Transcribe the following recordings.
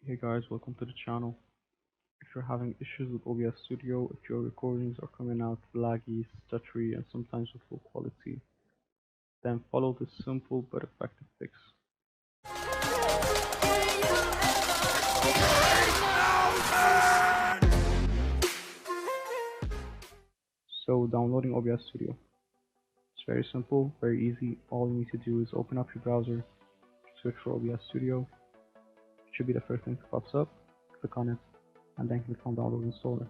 Hey guys, welcome to the channel. If you're having issues with OBS Studio, if your recordings are coming out laggy, stuttery, and sometimes with low quality, then follow this simple but effective fix. So downloading OBS Studio. It's very simple, very easy. All you need to do is open up your browser, search for OBS Studio. It should be the first thing that pops up. Click on it, and then click on download installer.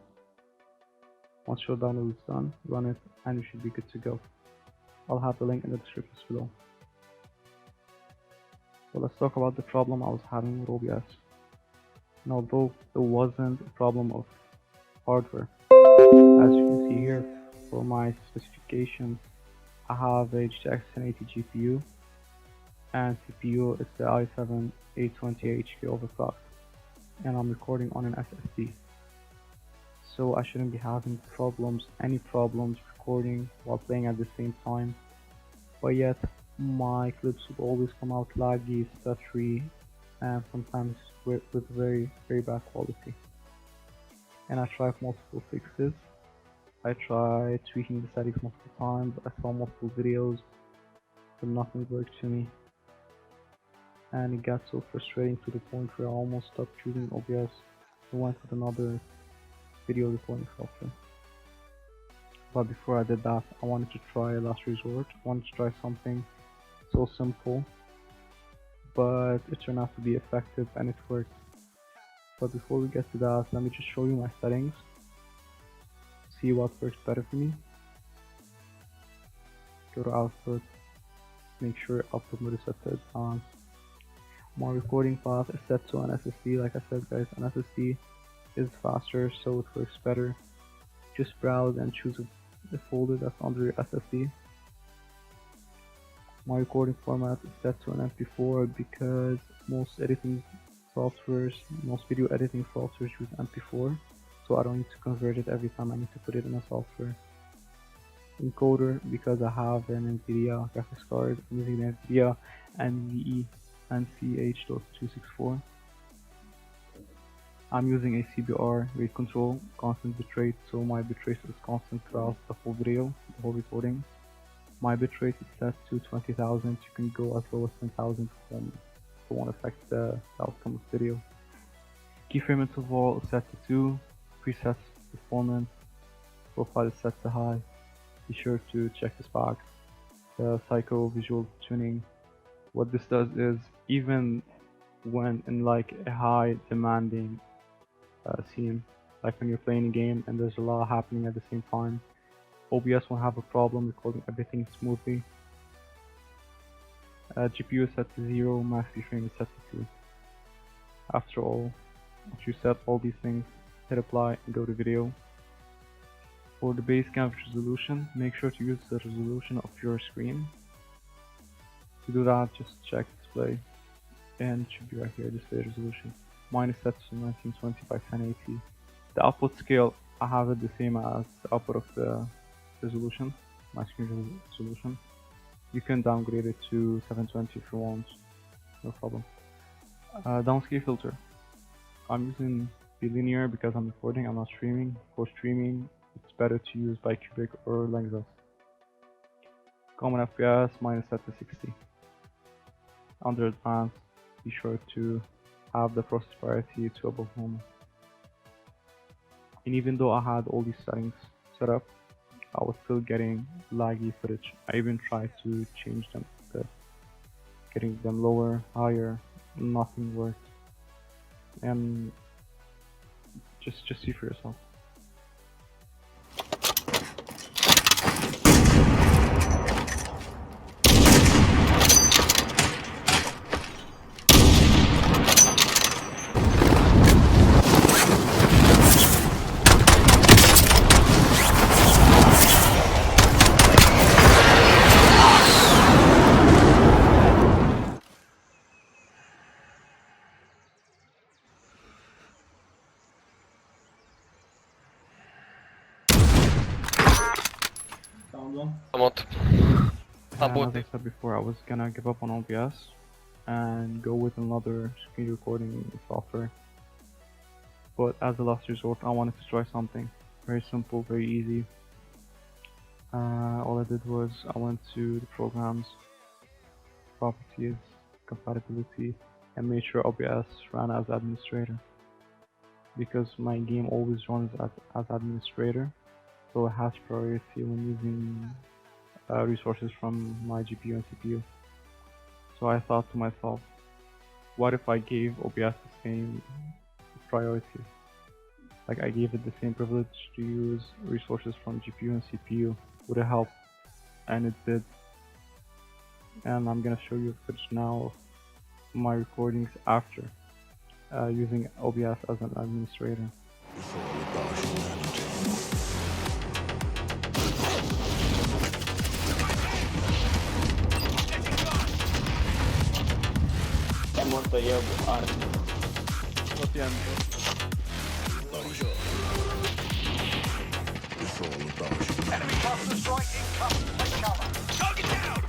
Once your download is done, run it, and you should be good to go. I'll have the link in the description below. So let's talk about the problem I was having with OBS. And although it wasn't a problem of hardware, as you can see here, for my specifications, I have a GTX 1080 GPU, and CPU is the i7 820HK overclocked, and I'm recording on an SSD. So I shouldn't be having any problems recording while playing at the same time, but yet my clips would always come out laggy, stuttery, and sometimes with very bad quality. And I tried multiple fixes. I tried tweaking the settings multiple times. I saw multiple videos, but nothing worked to me. And it got so frustrating to the point where I almost stopped using OBS and went with another video recording software. But before I did that, I wanted to try a last resort. I wanted to try something so simple, but it turned out to be effective and it worked. But before we get to that, let me just show you my settings, see what works better for me. Go to output, make sure output mode is set to advanced. My recording path is set to an SSD. Like I said guys, an SSD is faster, so it works better. Just browse and choose the folder that's under your SSD. My recording format is set to an MP4 because most video editing softwares use MP4, so I don't need to convert it every time I need to put it in a software. Encoder, because I have an NVIDIA graphics card, I'm using the NVIDIA NVE NCH.264. I'm using a CBR rate control, constant bitrate, so my bitrate is constant throughout the whole video, the whole recording. My bitrate is set to 20,000. You can go as low as 10,000 if it won't affect the outcome of the video. Keyframe interval is set to 2. Presets performance. Profile is set to high. Be sure to check this box. The psycho visual tuning. What this does is, even when in like a high demanding scene, like when you're playing a game and there's a lot happening at the same time, OBS won't have a problem recording everything smoothly. GPU is set to 0, max keyframe is set to 2. After all, once you set all these things, hit apply and go to video. For the base canvas resolution, make sure to use the resolution of your screen. To do that, just check display, and it should be right here, display resolution. Mine is set to 1920 by 1080. The output scale, I have it the same as the output of the resolution, my screen resolution. You can downgrade it to 720 if you want, no problem. Downscale filter, I'm using bilinear because I'm recording, I'm not streaming. For streaming, it's better to use bicubic or Lanczos. Common FPS, mine is set to 60. Under advanced, be sure to have the process priority to above normal. And even though I had all these settings set up, I was still getting laggy footage. I even tried to change them, getting them lower, higher, nothing worked. And just see for yourself. Pronto. Tá And bom. as I said before, I was gonna give up on OBS, and go with another screen recording software. But as a last resort, I wanted to try something very simple, very easy. All I did was I went to the programs, properties, compatibility, and made sure OBS ran as administrator, because my game always runs as administrator, so it has priority when using resources from my GPU and CPU. So I thought to myself, what if I gave OBS the same priority? Like I gave it the same privilege to use resources from GPU and CPU. Would it help? And it did. And I'm gonna show you footage now of my recordings after using OBS as an administrator. What's the end? Enemy cluster strike incoming. Take cover. Target down!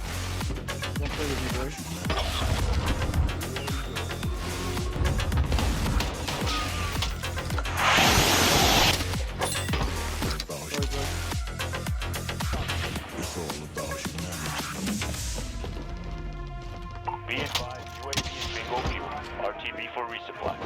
Don't play with me, boys. Be advised, UAV is bingo fuel. RTB for resupply.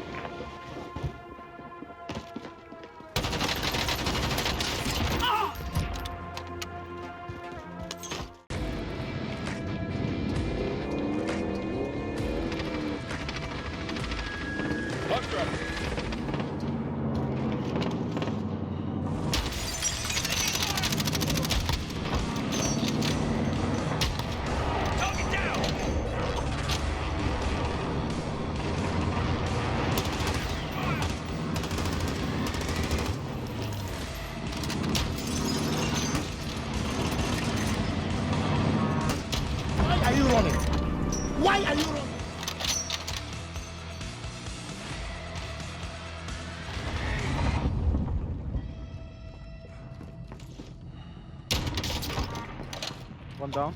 Why are you running? Why are you running? One down.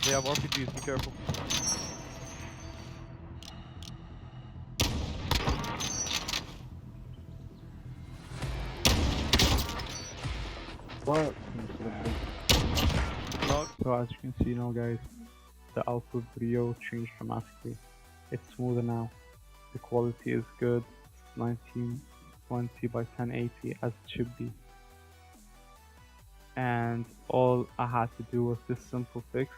They have RPGs, be careful. What? So as you can see now guys, the output video changed dramatically. It's smoother now. The quality is good. It's 1920 by 1080 as it should be. And all I had to do was this simple fix,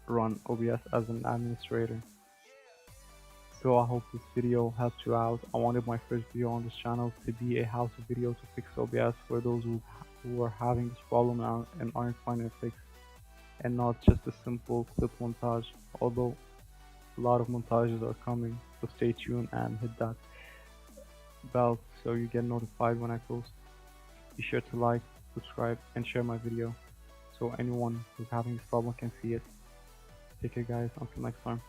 run OBS as an administrator. So I hope this video helped you out. I wanted my first video on this channel to be a how-to video to fix OBS for those who are having this problem and aren't finding a fix, and not just a simple clip montage, although a lot of montages are coming, so stay tuned and hit that bell so you get notified when I post. Be sure to like, subscribe, and share my video so anyone who's having this problem can see it. Take care guys, until next time.